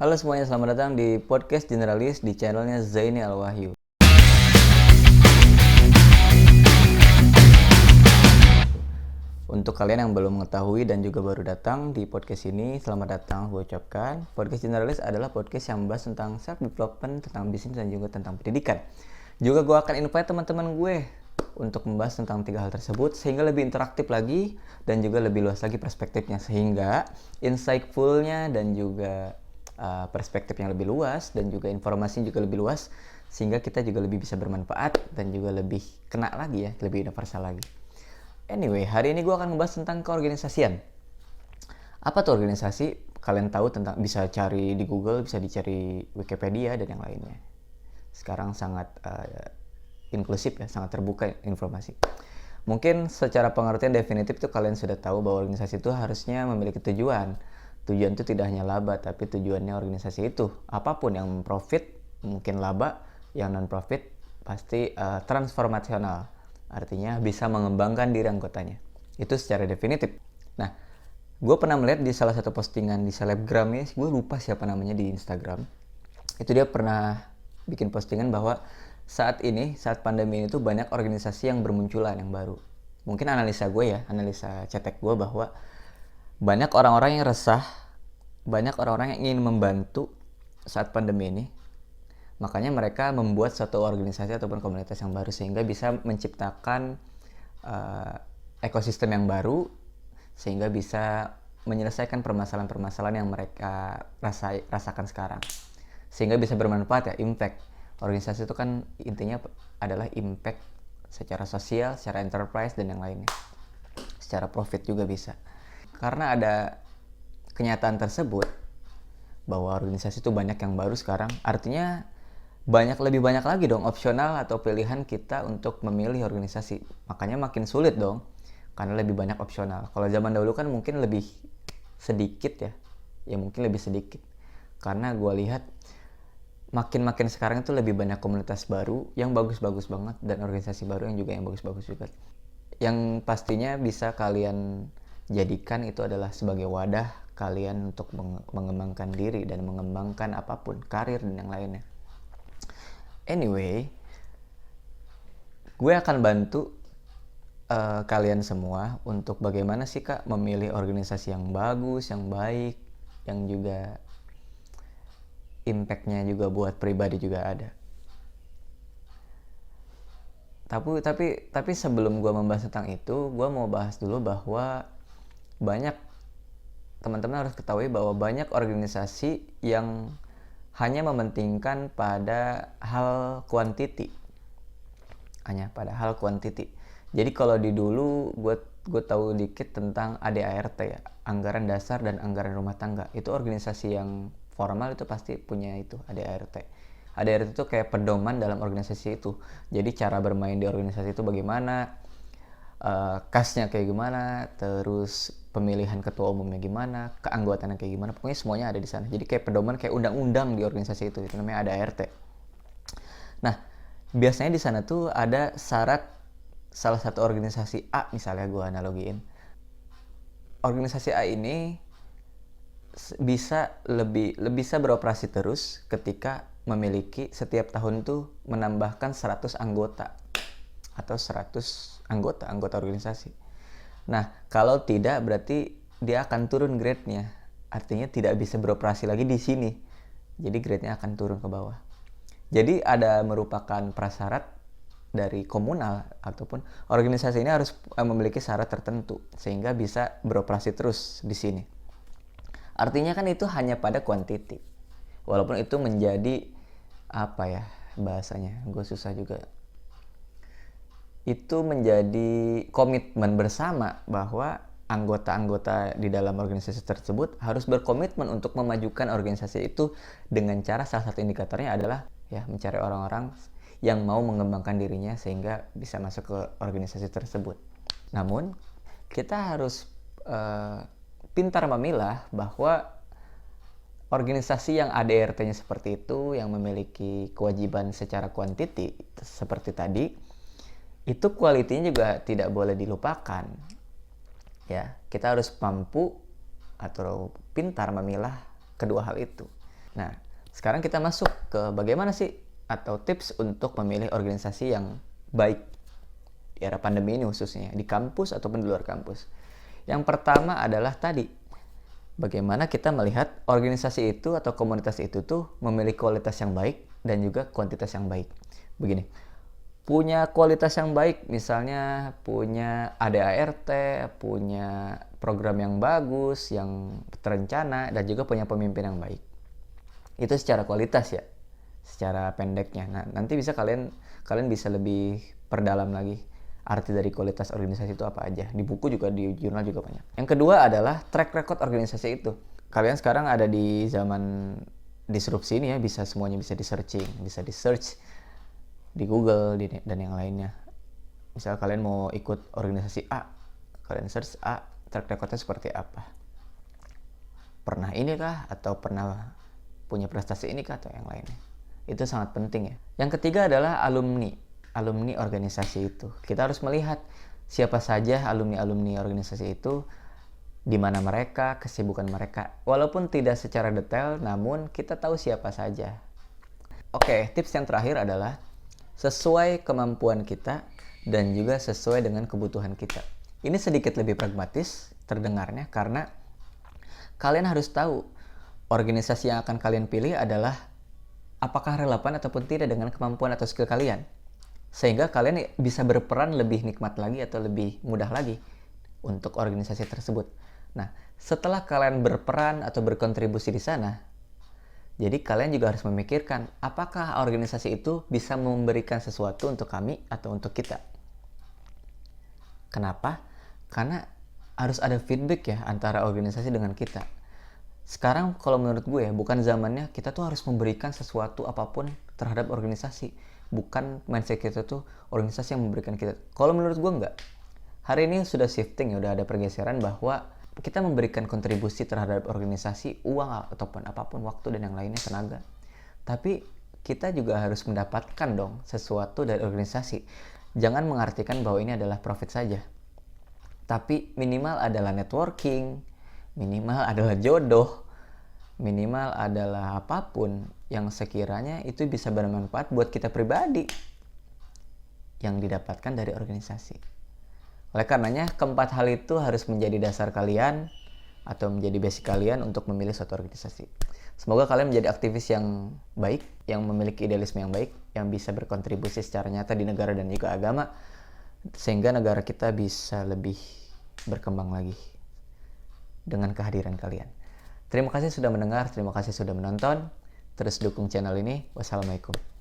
Halo semuanya, selamat datang di podcast Generalis di channelnya Zaini Al-Wahyu. Untuk kalian yang belum mengetahui dan juga baru datang di podcast ini, selamat datang gue ucapkan. Podcast Generalis adalah podcast yang membahas tentang self-development, tentang bisnis dan juga tentang pendidikan. Juga gue akan invite teman-teman gue untuk membahas tentang 3 hal tersebut sehingga lebih interaktif lagi dan juga lebih luas lagi perspektifnya, sehingga insightful-nya dan juga perspektif yang lebih luas dan juga informasi juga lebih luas, sehingga kita juga lebih bisa bermanfaat dan juga lebih kena lagi ya, lebih universal lagi. Anyway, hari ini gue akan membahas tentang keorganisasian. Apa tuh organisasi? Kalian tahu tentang, bisa cari di Google, bisa dicari Wikipedia dan yang lainnya. Sekarang sangat inklusif ya, sangat terbuka informasi. Mungkin secara pengertian definitif tuh kalian sudah tahu bahwa organisasi itu harusnya memiliki tujuan. Tujuan itu tidak hanya laba, tapi tujuannya organisasi itu apapun, yang profit mungkin laba, yang non profit pasti transformasional. Artinya bisa mengembangkan diri anggotanya. Itu secara definitif. Nah, gue pernah melihat di salah satu postingan di selebgram ya, gue lupa siapa namanya di Instagram. Itu dia pernah bikin postingan bahwa saat ini, saat pandemi ini tuh banyak organisasi yang bermunculan yang baru. Mungkin analisa gue ya, analisa cetek gue bahwa banyak orang-orang yang resah, banyak orang-orang yang ingin membantu saat pandemi ini. Makanya mereka membuat suatu organisasi ataupun komunitas yang baru sehingga bisa menciptakan ekosistem yang baru, sehingga bisa menyelesaikan permasalahan-permasalahan yang mereka rasakan sekarang, sehingga bisa bermanfaat ya, impact. Organisasi itu kan intinya adalah impact secara sosial, secara enterprise dan yang lainnya, secara profit juga bisa. Karena ada kenyataan tersebut bahwa organisasi itu banyak yang baru sekarang, artinya lebih banyak lagi dong opsional atau pilihan kita untuk memilih organisasi. Makanya makin sulit dong, karena lebih banyak opsional. Kalau zaman dahulu kan mungkin lebih sedikit ya mungkin lebih sedikit. Karena gue lihat makin sekarang itu lebih banyak komunitas baru yang bagus-bagus banget, dan organisasi baru yang juga yang bagus-bagus juga. Yang pastinya bisa kalian jadikan itu adalah sebagai wadah kalian untuk mengembangkan diri dan mengembangkan apapun, karir dan yang lainnya. Anyway, gue akan bantu kalian semua untuk bagaimana sih Kak memilih organisasi yang bagus, yang baik, yang juga impact-nya juga buat pribadi juga ada. Tapi sebelum gue membahas tentang itu, gue mau bahas dulu bahwa teman-teman harus ketahui bahwa banyak organisasi yang hanya mementingkan pada hal quantity. Jadi kalau di dulu gue tahu dikit tentang ADART ya, anggaran dasar dan anggaran rumah tangga. Itu organisasi yang formal itu pasti punya itu, ADART. ADART itu kayak pedoman dalam organisasi itu. Jadi cara bermain di organisasi itu bagaimana, kasnya kayak gimana, terus pemilihan ketua umumnya gimana, keanggotaannya kayak gimana, pokoknya semuanya ada di sana. Jadi kayak pedoman, kayak undang-undang di organisasi itu namanya ADART. Nah, biasanya di sana tuh ada syarat. Salah satu organisasi A misalnya, gue analogiin, organisasi A ini bisa beroperasi terus ketika memiliki setiap tahun tuh menambahkan 100 anggota atau 100 anggota organisasi. Nah, kalau tidak berarti dia akan turun grade-nya. Artinya tidak bisa beroperasi lagi di sini. Jadi grade-nya akan turun ke bawah. Jadi ada merupakan prasyarat dari komunal ataupun organisasi ini harus memiliki syarat tertentu sehingga bisa beroperasi terus di sini. Artinya kan itu hanya pada quantity. Walaupun itu menjadi apa ya bahasanya, gue susah juga. Itu menjadi komitmen bersama bahwa anggota-anggota di dalam organisasi tersebut harus berkomitmen untuk memajukan organisasi itu dengan cara, salah satu indikatornya adalah ya mencari orang-orang yang mau mengembangkan dirinya sehingga bisa masuk ke organisasi tersebut. Namun kita harus pintar memilah bahwa organisasi yang ADRT-nya seperti itu, yang memiliki kewajiban secara kuantiti seperti tadi, itu kualitinya juga tidak boleh dilupakan. Ya, kita harus mampu atau pintar memilah kedua hal itu. Nah, sekarang kita masuk ke bagaimana sih atau tips untuk memilih organisasi yang baik di era pandemi ini khususnya di kampus ataupun di luar kampus. Yang pertama adalah tadi, bagaimana kita melihat organisasi itu atau komunitas itu tuh memiliki kualitas yang baik dan juga kuantitas yang baik. Begini, punya kualitas yang baik, misalnya punya ADART, punya program yang bagus, yang terencana, dan juga punya pemimpin yang baik. Itu secara kualitas ya, secara pendeknya. Nah, nanti bisa kalian bisa lebih perdalam lagi arti dari kualitas organisasi itu apa aja. Di buku juga, di jurnal juga banyak. Yang kedua adalah track record organisasi itu. Kalian sekarang ada di zaman disrupsi ini ya, bisa semuanya bisa di-searching, bisa di-search di Google dan yang lainnya. Misal kalian mau ikut organisasi A, kalian search A, track recordnya seperti apa. Pernah ini kah? Atau pernah punya prestasi ini kah? Atau yang lainnya. Itu sangat penting ya. Yang ketiga adalah alumni organisasi itu. Kita harus melihat siapa saja alumni organisasi itu, di mana mereka, kesibukan mereka. Walaupun tidak secara detail, namun kita tahu siapa saja. Oke, tips yang terakhir adalah sesuai kemampuan kita dan juga sesuai dengan kebutuhan kita. Ini sedikit lebih pragmatis terdengarnya karena kalian harus tahu organisasi yang akan kalian pilih adalah apakah relevan ataupun tidak dengan kemampuan atau skill kalian. Sehingga kalian bisa berperan lebih nikmat lagi atau lebih mudah lagi untuk organisasi tersebut. Nah, setelah kalian berperan atau berkontribusi di sana, jadi kalian juga harus memikirkan apakah organisasi itu bisa memberikan sesuatu untuk kami atau untuk kita. Kenapa? Karena harus ada feedback ya antara organisasi dengan kita. Sekarang kalau menurut gue ya, bukan zamannya kita tuh harus memberikan sesuatu apapun terhadap organisasi. Bukan mindset kita tuh organisasi yang memberikan kita. Kalau menurut gue enggak. Hari ini sudah shifting ya, udah ada pergeseran bahwa kita memberikan kontribusi terhadap organisasi, uang ataupun apapun, waktu dan yang lainnya, tenaga. Tapi kita juga harus mendapatkan dong sesuatu dari organisasi. Jangan mengartikan bahwa ini adalah profit saja. Tapi minimal adalah networking, minimal adalah jodoh, minimal adalah apapun yang sekiranya itu bisa bermanfaat buat kita pribadi yang didapatkan dari organisasi. Oleh karenanya, keempat hal itu harus menjadi dasar kalian atau menjadi basic kalian untuk memilih suatu organisasi. Semoga kalian menjadi aktivis yang baik, yang memiliki idealisme yang baik, yang bisa berkontribusi secara nyata di negara dan juga agama, sehingga negara kita bisa lebih berkembang lagi dengan kehadiran kalian. Terima kasih sudah mendengar, terima kasih sudah menonton. Terus dukung channel ini. Wassalamualaikum.